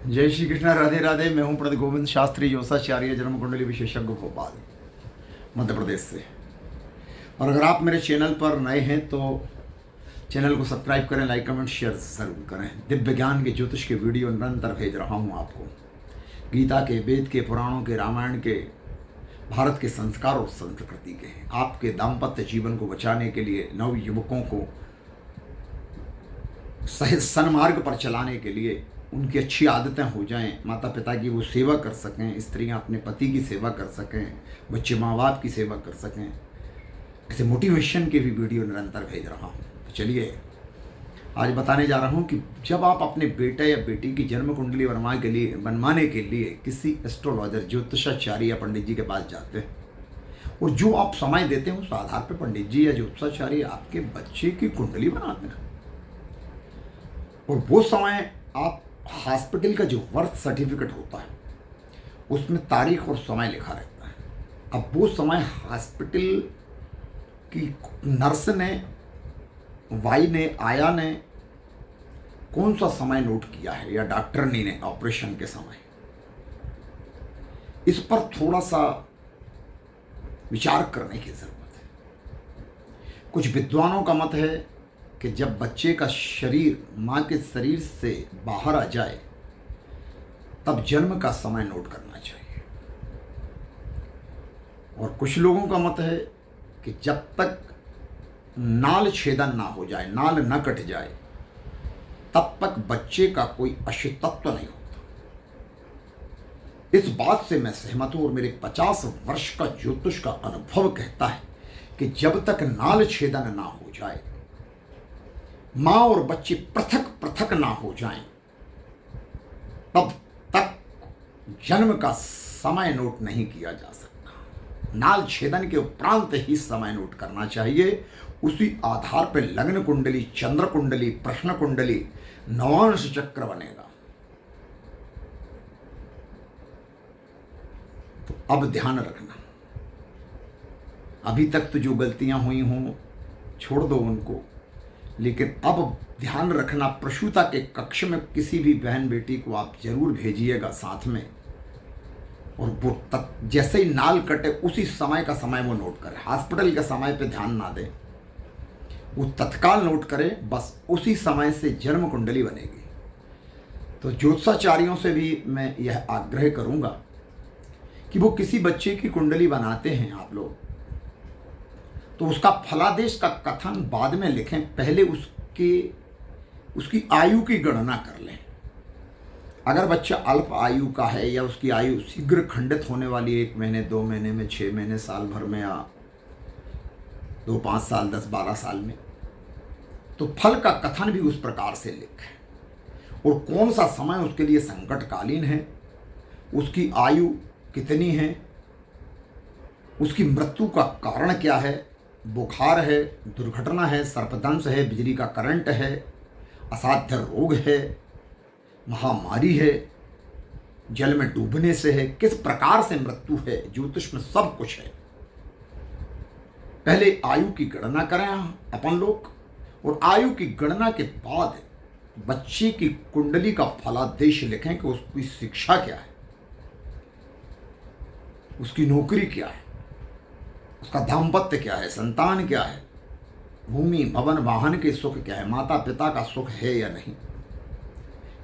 जय श्री कृष्णा, राधे राधे। मैं हूं प्रद गोविंद शास्त्री, ज्योतिषाचार्य, जन्म कुंडली विशेषज्ञ, भोपाल, मध्य प्रदेश से। और अगर आप मेरे चैनल पर नए हैं तो चैनल को सब्सक्राइब करें, लाइक कमेंट शेयर जरूर करें। दिव्य ज्ञान के ज्योतिष के वीडियो निरंतर भेज रहा हूं आपको। गीता के, वेद के, पुराणों के, रामायण के, भारत के संस्कार और संस्कृति के, आपके दाम्पत्य जीवन को बचाने के लिए, नव युवकों को सही सन्मार्ग पर चलाने के लिए, उनकी अच्छी आदतें हो जाएं, माता पिता की वो सेवा कर सकें, स्त्रियां अपने पति की सेवा कर सकें, बच्चे माँ बाप की सेवा कर सकें, ऐसे मोटिवेशन के भी वीडियो निरंतर भेज रहा हूँ। तो चलिए आज बताने जा रहा हूँ कि जब आप अपने बेटे या बेटी की जन्म कुंडली बनवाने के लिए किसी एस्ट्रोलॉजर, ज्योतिषाचार्य या पंडित जी के पास जाते हैं और जो आप समय देते हैं उस आधार पर पंडित जी या ज्योतिषाचार्य आपके बच्चे की कुंडली बनाते हैं। और वो समय आप हॉस्पिटल का जो बर्थ सर्टिफिकेट होता है उसमें तारीख और समय लिखा रहता है। अब वो समय हॉस्पिटल की नर्स ने, वाई ने, आया ने कौन सा समय नोट किया है या डॉक्टरनी ने ऑपरेशन के समय, इस पर थोड़ा सा विचार करने की जरूरत है। कुछ विद्वानों का मत है कि जब बच्चे का शरीर मां के शरीर से बाहर आ जाए तब जन्म का समय नोट करना चाहिए। और कुछ लोगों का मत है कि जब तक नाल छेदन ना हो जाए, नाल न कट जाए, तब तक बच्चे का कोई अशुद्धत्व नहीं होता। इस बात से मैं सहमत हूं और मेरे 50 वर्ष का ज्योतिष का अनुभव कहता है कि जब तक नाल छेदन ना हो जाए, मां और बच्चे पृथक पृथक ना हो जाएं, तब तक जन्म का समय नोट नहीं किया जा सकता। नाल छेदन के उपरांत ही समय नोट करना चाहिए। उसी आधार पर लग्न कुंडली, चंद्र कुंडली, प्रश्न कुंडली, नवांश चक्र बनेगा। तो अब ध्यान रखना, अभी तक तो जो गलतियां हुई हों छोड़ दो उनको, लेकिन अब ध्यान रखना, प्रसूता के कक्ष में किसी भी बहन बेटी को आप जरूर भेजिएगा साथ में। और वो जैसे ही नाल कटे उसी समय का समय वो नोट करे। हॉस्पिटल के समय पे ध्यान ना दें, वो तत्काल नोट करे, बस उसी समय से जन्म कुंडली बनेगी। तो ज्योतिषाचार्यों से भी मैं यह आग्रह करूंगा कि वो किसी बच्चे की कुंडली बनाते हैं आप लोग, तो उसका फलादेश का कथन बाद में लिखें, पहले उसकी आयु की गणना कर लें। अगर बच्चा अल्प आयु का है या उसकी आयु शीघ्र खंडित होने वाली है, 1 महीने, 2 महीने में, 6 महीने, साल भर में, या 2-5 साल, 10-12 साल में, तो फल का कथन भी उस प्रकार से लिखें। और कौन सा समय उसके लिए संकटकालीन है, उसकी आयु कितनी है, उसकी मृत्यु का कारण क्या है, बुखार है, दुर्घटना है, सर्पदंश है, बिजली का करंट है, असाध्य रोग है, महामारी है, जल में डूबने से है, किस प्रकार से मृत्यु है, ज्योतिष में सब कुछ है। पहले आयु की गणना करें अपन लोग, और आयु की गणना के बाद बच्चे की कुंडली का फलादेश लिखें कि उसकी शिक्षा क्या है, उसकी नौकरी क्या है, उसका दाम्पत्य क्या है, संतान क्या है, भूमि भवन वाहन के सुख क्या है, माता पिता का सुख है या नहीं,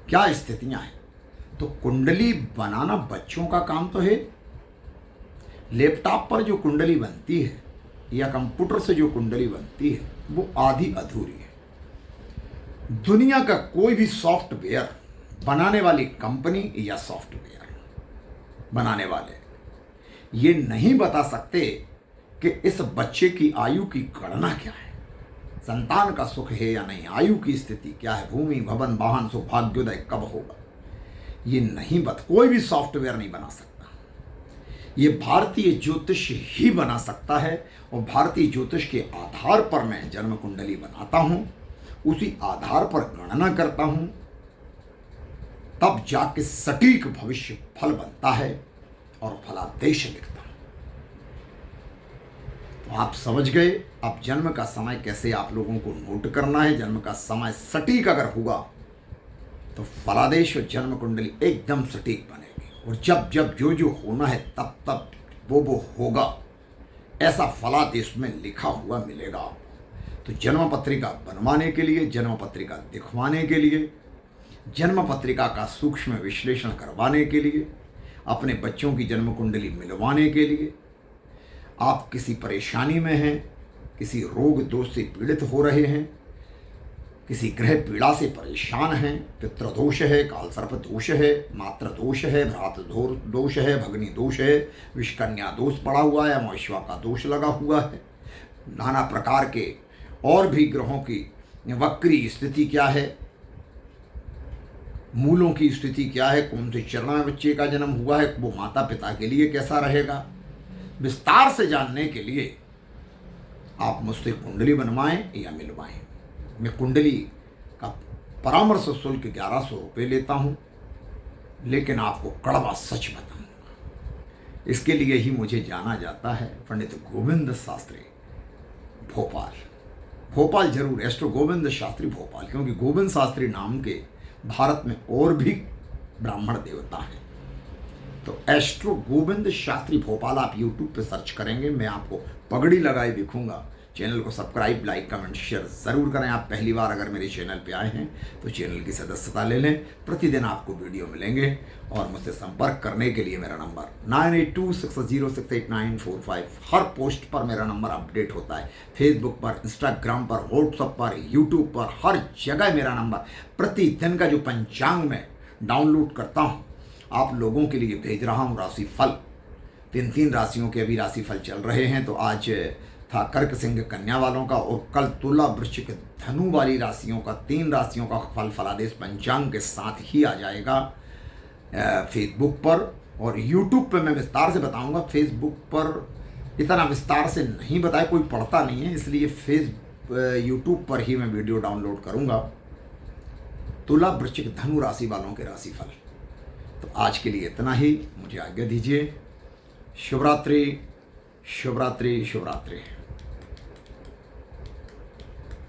क्या स्थितियां हैं। तो कुंडली बनाना बच्चों का काम तो है। लैपटॉप पर जो कुंडली बनती है या कंप्यूटर से जो कुंडली बनती है वो आधी अधूरी है। दुनिया का कोई भी सॉफ्टवेयर बनाने वाली कंपनी या सॉफ्टवेयर बनाने वाले ये नहीं बता सकते कि इस बच्चे की आयु की गणना क्या है, संतान का सुख है या नहीं, आयु की स्थिति क्या है, भूमि भवन वाहन सौभाग्योदय कब होगा, ये नहीं कोई भी सॉफ्टवेयर नहीं बना सकता। ये भारतीय ज्योतिष ही बना सकता है। और भारतीय ज्योतिष के आधार पर मैं जन्म कुंडली बनाता हूं, उसी आधार पर गणना करता हूं, तब जाके सटीक भविष्य फल बनता है और फलादेश लिखता हूं। तो आप समझ गए अब जन्म का समय कैसे आप लोगों को नोट करना है। जन्म का समय सटीक अगर हुआ तो फलादेश और जन्म कुंडली एकदम सटीक बनेगी और जब जब जो जो होना है तब तब वो होगा, ऐसा फलादेश में लिखा हुआ मिलेगा। तो जन्म पत्रिका बनवाने के लिए, जन्म पत्रिका दिखवाने के लिए, जन्म पत्रिका का सूक्ष्म विश्लेषण करवाने के लिए, अपने बच्चों की जन्म कुंडली मिलवाने के लिए, आप किसी परेशानी में हैं, किसी रोग दोष से पीड़ित हो रहे हैं, किसी ग्रह पीड़ा से परेशान हैं, पितृदोष है, कालसर्प दोष है, मातृ दोष है, भ्रात दोष है, भगनी दोष है, विषकन्या दोष पड़ा हुआ है, अमावस्या का दोष लगा हुआ है, नाना प्रकार के और भी ग्रहों की वक्री स्थिति क्या है, मूलों की स्थिति क्या है, कौन से चरण में बच्चे का जन्म हुआ है, वो माता पिता के लिए कैसा रहेगा, विस्तार से जानने के लिए आप मुझसे कुंडली बनवाएं या मिलवाएं। मैं कुंडली का परामर्श शुल्क 1100 रुपये लेता हूँ, लेकिन आपको कड़वा सच बताऊंगा। इसके लिए ही मुझे जाना जाता है पंडित गोविंद शास्त्री भोपाल जरूर, एस्ट्रो गोविंद शास्त्री भोपाल, क्योंकि गोविंद शास्त्री नाम के भारत में और भी ब्राह्मण देवता हैं। तो एस्ट्रो गोविंद शास्त्री भोपाल आप यूट्यूब पे सर्च करेंगे, मैं आपको पगड़ी लगाए दिखूंगा। चैनल को सब्सक्राइब, लाइक, कमेंट, शेयर ज़रूर करें। आप पहली बार अगर मेरे चैनल पे आए हैं तो चैनल की सदस्यता ले लें, प्रतिदिन आपको वीडियो मिलेंगे। और मुझसे संपर्क करने के लिए मेरा नंबर 9826068945, हर पोस्ट पर मेरा नंबर अपडेट होता है। फेसबुक पर, इंस्टाग्राम पर, व्हाट्सएप पर, यूट्यूब पर, हर जगह मेरा नंबर, प्रतिदिन का जो पंचांग में डाउनलोड करता हूँ आप लोगों के लिए भेज रहा हूँ। राशिफल 3 राशियों के अभी राशिफल चल रहे हैं। तो आज था कर्क सिंह कन्या वालों का और कल तुला वृश्चिक धनु वाली राशियों का, 3 राशियों का फल फलादेश पंचांग के साथ ही आ जाएगा फेसबुक पर। और यूट्यूब पर मैं विस्तार से बताऊंगा, फेसबुक पर इतना विस्तार से नहीं बताया, कोई पढ़ता नहीं है, इसलिए यूट्यूब पर ही मैं वीडियो डाउनलोड करूंगा तुला वृश्चिक धनु राशि वालों के राशिफल। तो आज के लिए इतना ही, मुझे आज्ञा दीजिए। शुभ रात्रि, शुभ रात्रि, शुभ रात्रि।